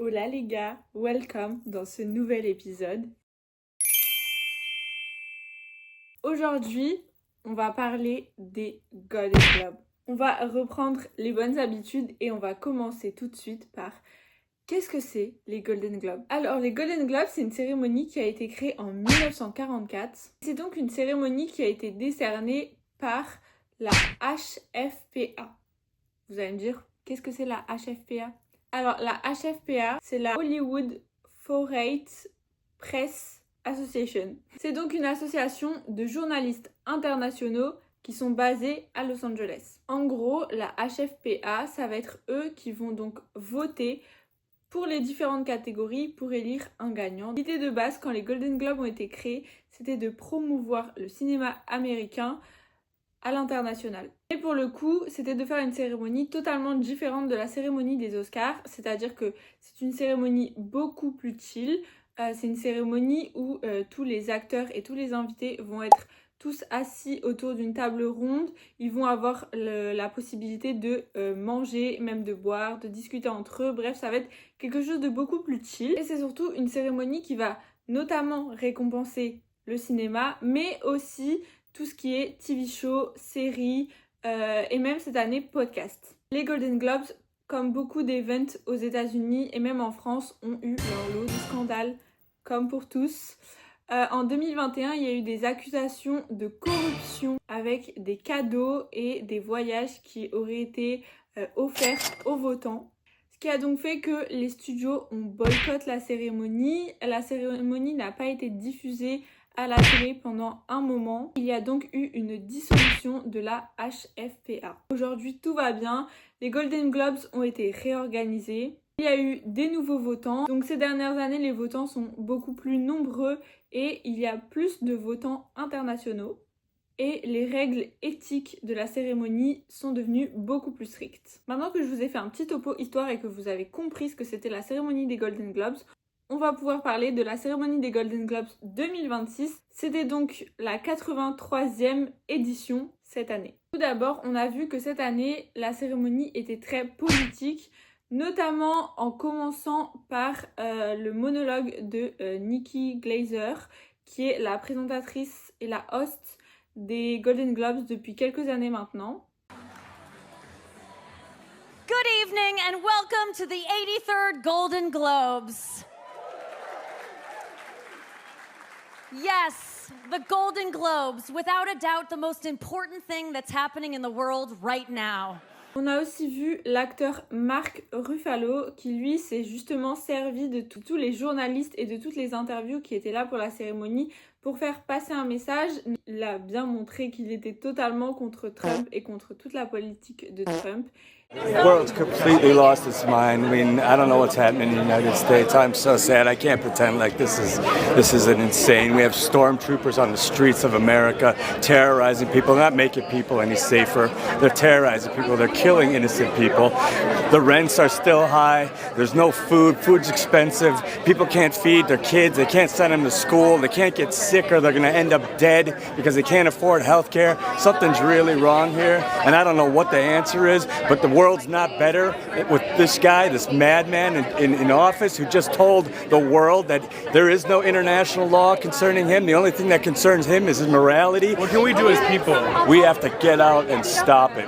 Hola les gars, welcome dans ce nouvel épisode. Aujourd'hui, on va parler des Golden Globes. On va reprendre les bonnes habitudes et on va commencer tout de suite par qu'est-ce que c'est les Golden Globes? Alors les Golden Globes, c'est une cérémonie qui a été créée en 1944. C'est donc une cérémonie qui a été décernée par la HFPA. Vous allez me dire, qu'est-ce que c'est la HFPA? Alors, la HFPA, c'est la Hollywood Foreign Press Association. C'est donc une association de journalistes internationaux qui sont basés à Los Angeles. En gros, la HFPA, ça va être eux qui vont donc voter pour les différentes catégories pour élire un gagnant. L'idée de base, quand les Golden Globes ont été créés, c'était de promouvoir le cinéma américain à l'international. Et pour le coup, c'était de faire une cérémonie totalement différente de la cérémonie des Oscars, c'est-à-dire que c'est une cérémonie beaucoup plus chill. C'est une cérémonie où tous les acteurs et tous les invités vont être tous assis autour d'une table ronde. Ils vont avoir la possibilité de manger, même de boire, de discuter entre eux. Bref, ça va être quelque chose de beaucoup plus chill. Et c'est surtout une cérémonie qui va notamment récompenser le cinéma, mais aussi tout ce qui est TV show, séries et même cette année podcast. Les Golden Globes, comme beaucoup d'events aux États-Unis et même en France, ont eu leur lot de scandales, comme pour tous. En 2021, il y a eu des accusations de corruption avec des cadeaux et des voyages qui auraient été offerts aux votants. Ce qui a donc fait que les studios ont boycotté la cérémonie. La cérémonie n'a pas été diffusée à la télé pendant un moment. Il y a donc eu une dissolution de la HFPA. Aujourd'hui, tout va bien. Les Golden Globes ont été réorganisés. Il y a eu des nouveaux votants. Donc ces dernières années, les votants sont beaucoup plus nombreux et il y a plus de votants internationaux. Et les règles éthiques de la cérémonie sont devenues beaucoup plus strictes. Maintenant que je vous ai fait un petit topo histoire et que vous avez compris ce que c'était la cérémonie des Golden Globes, on va pouvoir parler de la cérémonie des Golden Globes 2026. C'était donc la 83e édition cette année. Tout d'abord, on a vu que cette année, la cérémonie était très politique, notamment en commençant par le monologue de Nikki Glaser, qui est la présentatrice et la host des Golden Globes depuis quelques années maintenant. Good evening and welcome to the 83rd Golden Globes. Yes, the Golden Globes, without a doubt the most important thing that's happening in the world right now. On a aussi vu l'acteur Mark Ruffalo qui lui s'est justement servi de tous les journalistes et de toutes les interviews qui étaient là pour la cérémonie pour faire passer un message. Il a bien montré qu'il était totalement contre Trump et contre toute la politique de Trump. The world's completely lost its mind. I mean, I don't know what's happening in the United States. I'm so sad. I can't pretend like this is an insane. We have stormtroopers on the streets of America terrorizing people, not making people any safer. They're terrorizing people. They're killing innocent people. The rents are still high. There's no food. Food's expensive. People can't feed their kids. They can't send them to school. They can't get sick or they're going to end up dead because they can't afford health care. Something's really wrong here, and I don't know what the answer is, but the world's not better with this guy, this madman in office who just told the world that there is no international law concerning him. The only thing that concerns him is his morality. What can we do as people? We have to get out and stop it.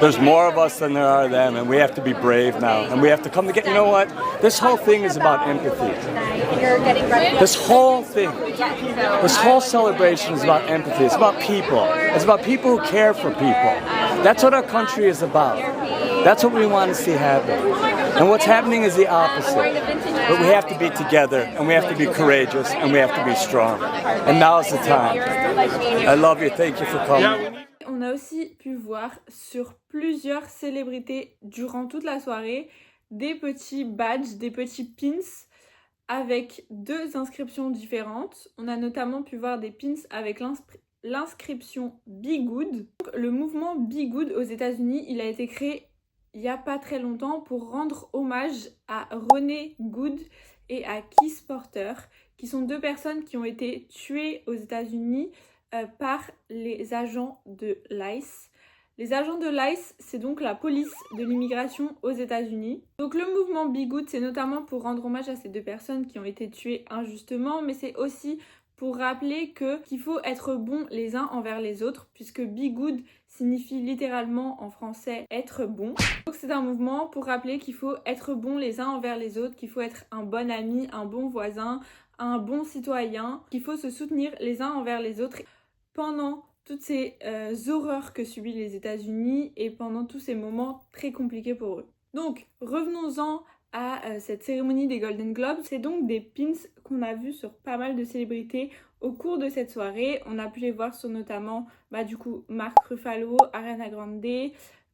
There's more of us than there are them, and we have to be brave now. And we have to come together. You know what? This whole thing is about empathy. This whole thing, this whole celebration is about empathy. It's about people. It's about people who care for people. That's what our country is about. That's what we want to see happen. And what's happening is the opposite. But we have to be together, and we have to be courageous, and we have to be strong. And now is the time. I love you. Thank you for coming. On a aussi pu voir sur plusieurs célébrités durant toute la soirée des petits badges, des petits pins avec deux inscriptions différentes. On a notamment pu voir des pins avec l'inscription Be Good. Le mouvement Be Good aux États-Unis, il a été créé il n'y a pas très longtemps pour rendre hommage à René Good et à Keith Porter, qui sont deux personnes qui ont été tuées aux États-Unis par les agents de l'ICE. Les agents de l'ICE, c'est donc la police de l'immigration aux États-Unis. Donc le mouvement Be Good, c'est notamment pour rendre hommage à ces deux personnes qui ont été tuées injustement, mais c'est aussi pour rappeler qu'il faut être bon les uns envers les autres, puisque Be Good signifie littéralement en français être bon. Donc c'est un mouvement pour rappeler qu'il faut être bon les uns envers les autres, qu'il faut être un bon ami, un bon voisin, un bon citoyen, qu'il faut se soutenir les uns envers les autres pendant toutes ces horreurs que subissent les États-Unis et pendant tous ces moments très compliqués pour eux. Donc revenons-en à cette cérémonie des Golden Globes. C'est donc des pins qu'on a vus sur pas mal de célébrités au cours de cette soirée. On a pu les voir sur notamment Mark Ruffalo, Ariana Grande,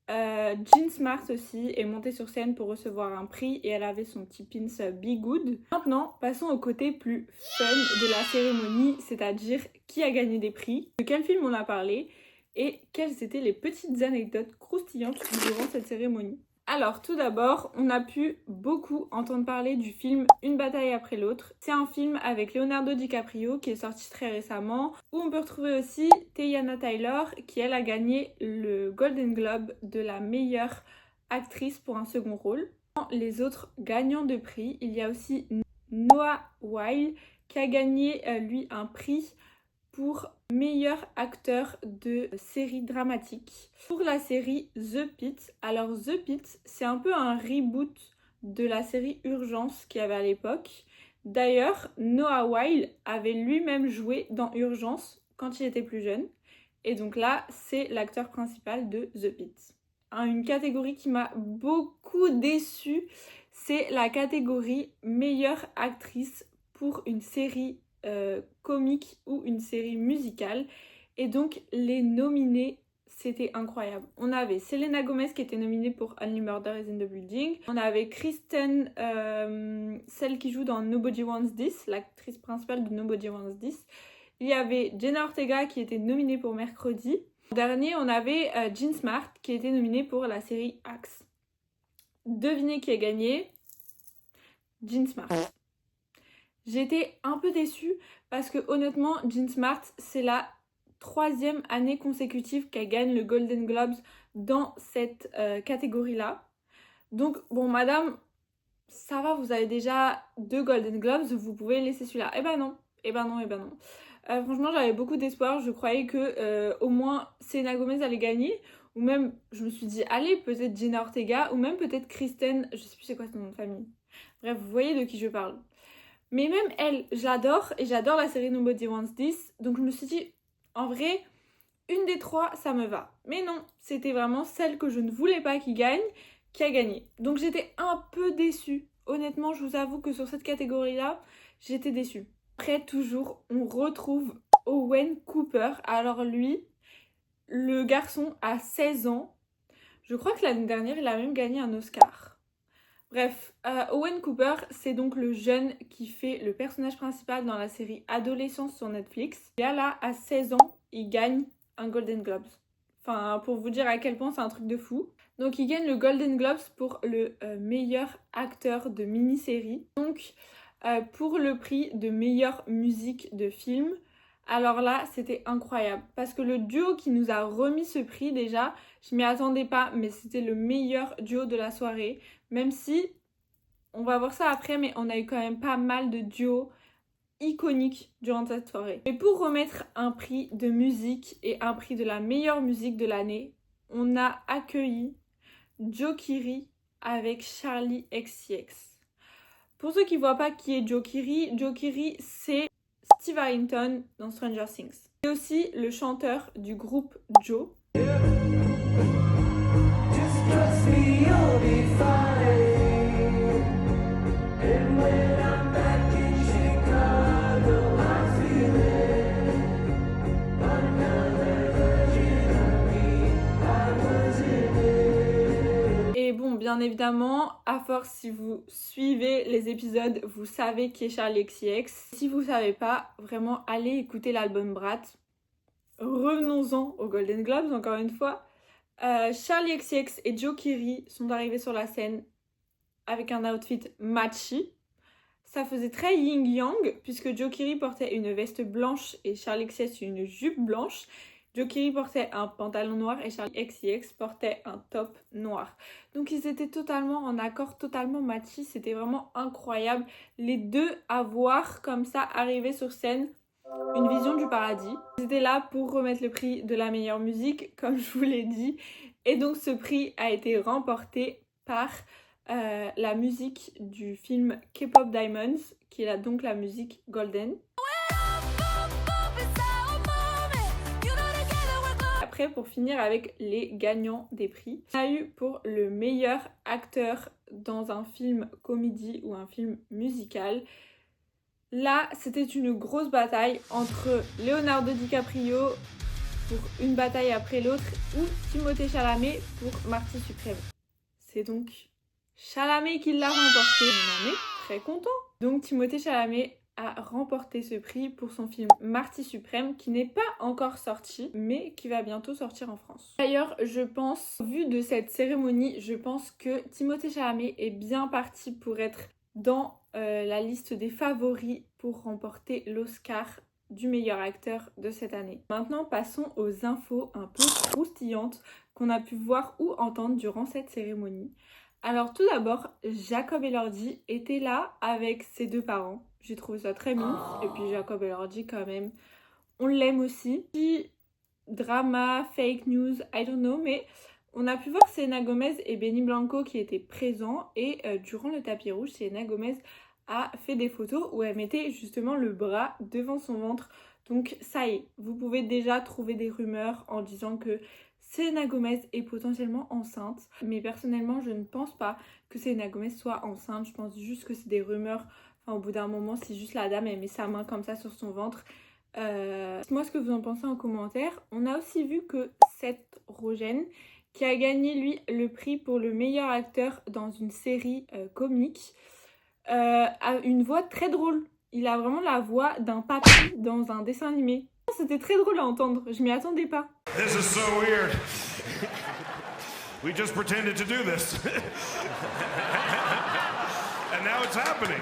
Jean Smart aussi est montée sur scène pour recevoir un prix et elle avait son petit pins Be Good. Maintenant, passons au côté plus fun de la cérémonie, c'est-à-dire qui a gagné des prix, de quel film on a parlé et quelles étaient les petites anecdotes croustillantes durant cette cérémonie. Alors tout d'abord, on a pu beaucoup entendre parler du film Une bataille après l'autre. C'est un film avec Leonardo DiCaprio qui est sorti très récemment, où on peut retrouver aussi Teyana Taylor qui elle a gagné le Golden Globe de la meilleure actrice pour un second rôle. Dans les autres gagnants de prix, il y a aussi Noah Wyle qui a gagné lui un prix pour meilleur acteur de série dramatique pour la série The Pitt. Alors The Pitt, c'est un peu un reboot de la série Urgence qu'il y avait à l'époque. D'ailleurs, Noah Wyle avait lui-même joué dans Urgence quand il était plus jeune. Et donc là, c'est l'acteur principal de The Pitt. Une catégorie qui m'a beaucoup déçue, c'est la catégorie meilleure actrice pour une série comique ou une série musicale. Et donc les nominés, c'était incroyable. On avait Selena Gomez qui était nominée pour Only Murders in the Building. On avait Kristen, celle qui joue dans Nobody Wants This, l'actrice principale de Nobody Wants This. Il y avait Jenna Ortega qui était nominée pour Mercredi. En dernier, on avait Jean Smart qui était nominée pour la série Axe. Devinez qui a gagné? Jean Smart. J'étais un peu déçue parce que honnêtement, Jean Smart, c'est la 3e année consécutive qu'elle gagne le Golden Globes dans cette catégorie-là. Donc, bon, madame, ça va, vous avez déjà 2 Golden Globes, vous pouvez laisser celui-là. Eh ben non. Franchement, j'avais beaucoup d'espoir. Je croyais que au moins Selena Gomez allait gagner. Ou même, je me suis dit, allez, peut-être Jenna Ortega. Ou même peut-être Kristen, je sais plus c'est quoi son nom de famille. Bref, vous voyez de qui je parle. Mais même elle, je l'adore et j'adore la série Nobody Wants This. Donc je me suis dit, en vrai, une des 3, ça me va. Mais non, c'était vraiment celle que je ne voulais pas qui gagne, qui a gagné. Donc j'étais un peu déçue. Honnêtement, je vous avoue que sur cette catégorie-là, j'étais déçue. Après, toujours, on retrouve Owen Cooper. Alors lui, le garçon a 16 ans. Je crois que l'année dernière, il a même gagné un Oscar. Bref, Owen Cooper, c'est donc le jeune qui fait le personnage principal dans la série Adolescence sur Netflix. Et là, à 16 ans, il gagne un Golden Globes. Enfin, pour vous dire à quel point c'est un truc de fou. Donc, il gagne le Golden Globes pour le meilleur acteur de mini-série. Donc, pour le prix de meilleure musique de film. Alors là, c'était incroyable. Parce que le duo qui nous a remis ce prix, déjà, je m'y attendais pas, mais c'était le meilleur duo de la soirée. Même si, on va voir ça après, mais on a eu quand même pas mal de duos iconiques durant cette soirée. Et pour remettre un prix de musique et un prix de la meilleure musique de l'année, on a accueilli Jokiri avec Charli XCX. Pour ceux qui ne voient pas qui est Jokiri, c'est Steve Harrington dans Stranger Things. C'est aussi le chanteur du groupe Joe. Et bon, bien évidemment, à force, si vous suivez les épisodes, vous savez qui est Charli XCX. Si vous savez pas, vraiment, allez écouter l'album Brat. Revenons-en aux Golden Globes, encore une fois. Charli XCX et Jokiri sont arrivés sur la scène avec un outfit matchy. Ça faisait très yin-yang, puisque Jokiri portait une veste blanche et Charli XCX une jupe blanche. Joe Keery portait un pantalon noir et Charli XCX portait un top noir. Donc ils étaient totalement en accord, totalement matchés. C'était vraiment incroyable. Les deux à voir comme ça arriver sur scène. Une vision du paradis. Ils étaient là pour remettre le prix de la meilleure musique, comme je vous l'ai dit. Et donc ce prix a été remporté par la musique du film K-Pop Diamonds, qui est donc la musique Golden. Après, pour finir avec les gagnants des prix, on a eu pour le meilleur acteur dans un film comédie ou un film musical. Là, c'était une grosse bataille entre Leonardo DiCaprio pour une bataille après l'autre ou Timothée Chalamet pour Marty Suprême. C'est donc Chalamet qui l'a remporté. On en est très content. Donc Timothée Chalamet a remporté ce prix pour son film Marty Suprême qui n'est pas encore sorti mais qui va bientôt sortir en France. D'ailleurs, je pense, vu de cette cérémonie, je pense que Timothée Chalamet est bien parti pour être dans la liste des favoris pour remporter l'Oscar du meilleur acteur de cette année. Maintenant, passons aux infos un peu croustillantes qu'on a pu voir ou entendre durant cette cérémonie. Alors tout d'abord, Jacob Elordi était là avec ses deux parents. J'ai trouvé ça très mignon. Et puis Jacob Elordi quand même, on l'aime aussi. Puis drama, fake news, I don't know, mais on a pu voir Selena Gomez et Benny Blanco qui étaient présents. Et durant le tapis rouge, Selena Gomez a fait des photos où elle mettait justement le bras devant son ventre. Donc ça y est, vous pouvez déjà trouver des rumeurs en disant que Selena Gomez est potentiellement enceinte. Mais personnellement, je ne pense pas que Selena Gomez soit enceinte. Je pense juste que c'est des rumeurs. Enfin, au bout d'un moment, c'est juste la dame, elle met sa main comme ça sur son ventre. Dites-moi ce que vous en pensez en commentaire. On a aussi vu que Seth Rogen, qui a gagné lui le prix pour le meilleur acteur dans une série comique, a une voix très drôle. Il a vraiment la voix d'un papy dans un dessin animé. C'était très drôle à entendre, je m'y attendais pas. This is so weird. We just pretended to do this. And now it's happening.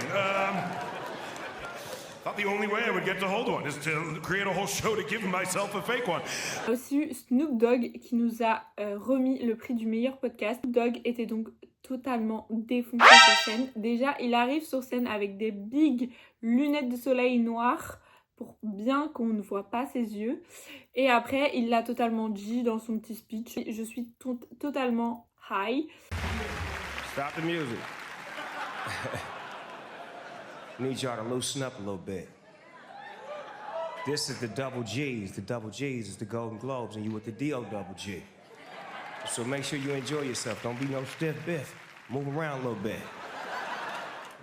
Thought the only way I would get to hold one is to create a whole show to give myself a fake one. On a aussi eu Snoop Dogg qui nous a remis le prix du meilleur podcast. Snoop Dogg était donc totalement défoncé sur scène. Déjà, il arrive sur scène avec des big lunettes de soleil noires pour bien qu'on ne voit pas ses yeux. Et après, il l'a totalement dit dans son petit speech. Je suis totalement high. Stop the music. Need y'all to loosen up a little bit. This is the double G's. The double G's is the Golden Globes, and you with the D-O-double-G. So make sure you enjoy yourself. Don't be no stiff biff. Move around a little bit.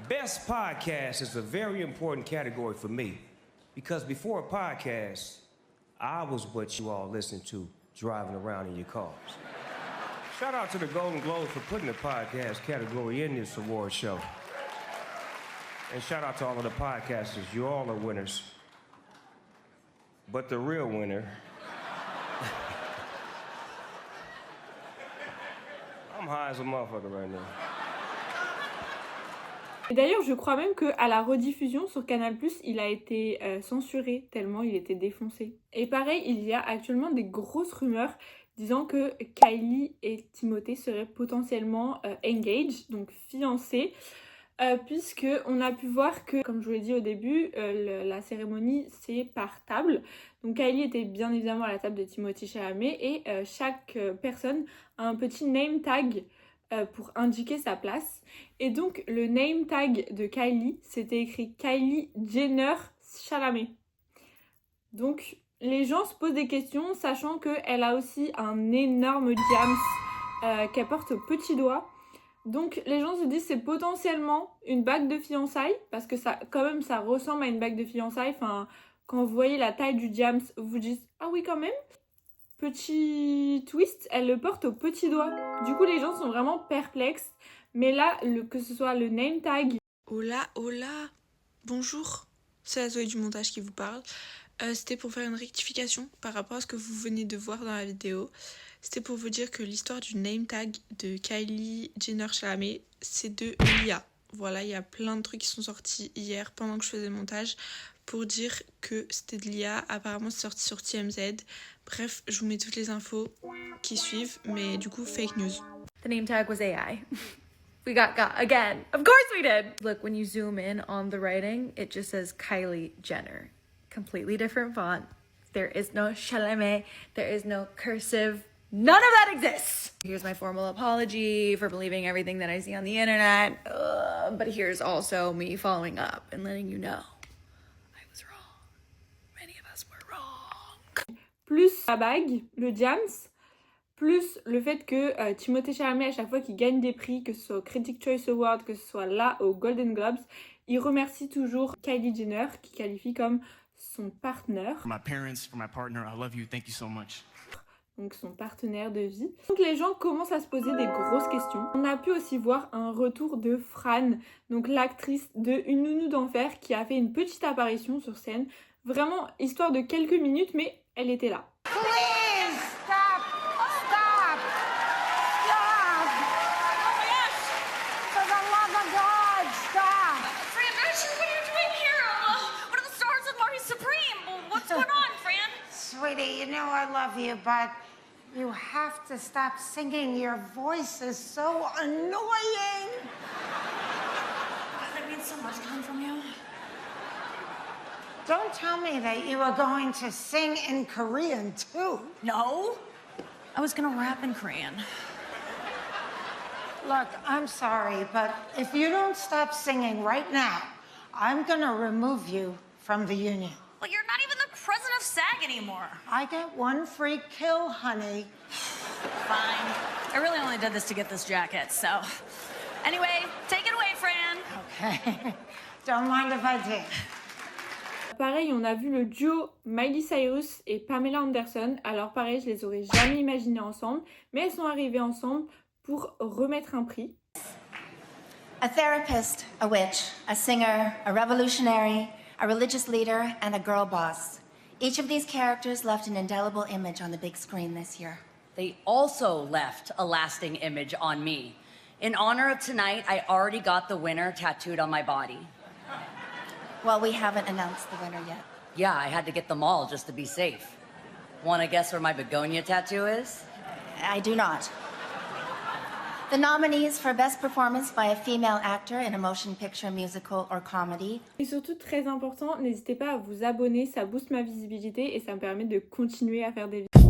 Best podcast is a very important category for me because before a podcast, I was what you all listen to driving around in your cars. Shout out to the Golden Globes for putting the podcast category in this award show. And shout out to all of the podcasters. You all are winners. But the real winner... I'm high as a motherfucker right now. Et d'ailleurs, je crois même qu'à la rediffusion sur Canal+, il a été censuré tellement il était défoncé. Et pareil, il y a actuellement des grosses rumeurs disant que Kylie et Timothée seraient potentiellement engaged, donc fiancés. Puisque on a pu voir que, comme je vous l'ai dit au début, la cérémonie c'est par table. Donc Kylie était bien évidemment à la table de Timothée Chalamet et chaque personne a un petit name tag pour indiquer sa place. Et donc le name tag de Kylie, c'était écrit Kylie Jenner Chalamet. Donc les gens se posent des questions, sachant qu'elle a aussi un énorme diams qu'elle porte au petit doigt. Donc les gens se disent c'est potentiellement une bague de fiançailles parce que ça quand même ça ressemble à une bague de fiançailles. Enfin, quand vous voyez la taille du diams, vous vous dites ah oui quand même. Petit twist, elle le porte au petit doigt. Du coup les gens sont vraiment perplexes. Mais là, que ce soit le name tag. Hola, bonjour, c'est la Zoé du montage qui vous parle. C'était pour faire une rectification par rapport à ce que vous venez de voir dans la vidéo. C'était pour vous dire que l'histoire du name tag de Kylie Jenner Chalamet, c'est de Lia. Voilà, il y a plein de trucs qui sont sortis hier pendant que je faisais le montage pour dire que c'était de l'IA. Apparemment, c'est sorti sur TMZ. Bref, je vous mets toutes les infos qui suivent, mais du coup, fake news. The name tag was AI. We got again. Of course we did. Look, when you zoom in on the writing, it just says Kylie Jenner. Completely different font. There is no Chalamet. There is no cursive. None of that exists. Here's my formal apology for believing everything that I see on the internet. But here's also me following up and letting you know I was wrong. Many of us were wrong. Plus la bague, le Diams, plus le fait que Timothée Chalamet, à chaque fois qu'il gagne des prix, que ce soit au Critics' Choice Award, que ce soit là aux Golden Globes, il remercie toujours Kylie Jenner, qui qualifie comme son partenaire. For my parents, for my partner, I love you. Thank you so much. Donc son partenaire de vie. Donc les gens commencent à se poser des grosses questions. On a pu aussi voir un retour de Fran, donc l'actrice de Une nounou d'enfer, qui a fait une petite apparition sur scène. Vraiment, histoire de quelques minutes, mais elle était là. Please stop! Stop! Stop! Oh my gosh! For the love of God, stop! Fran, what are you doing here? What are the stars of Marty Supreme? What's going on, Fran? Sweetie, you know I love you, but you have to stop singing. Your voice is so annoying. That means so much coming from you. Don't tell me that you are going to sing in Korean, too. No, I was gonna rap in Korean. Look, I'm sorry, but if you don't stop singing right now, I'm gonna remove you from the union. Well, you're not even the president of SAG anymore. I get one free kill, honey. Fine. I really only did this to get this jacket, so. Anyway, take it away, Fran. Okay. Don't mind if I do. Pareil, on a vu le duo Miley Cyrus et Pamela Anderson. Alors pareil, je les aurais jamais imaginés ensemble, mais elles sont arrivées ensemble pour remettre un prix. A therapist, a witch, a singer, a revolutionary, a religious leader, and a girl boss. Each of these characters left an indelible image on the big screen this year. They also left a lasting image on me. In honor of tonight, I already got the winner tattooed on my body. Well, we haven't announced the winner yet. Yeah, I had to get them all just to be safe. Wanna guess where my begonia tattoo is? I do not. The nominees for Best Performance by a Female Actor in a Motion Picture, Musical, or Comedy. Et surtout, très important, n'hésitez pas à vous abonner, ça booste ma visibilité et ça me permet de continuer à faire des vidéos.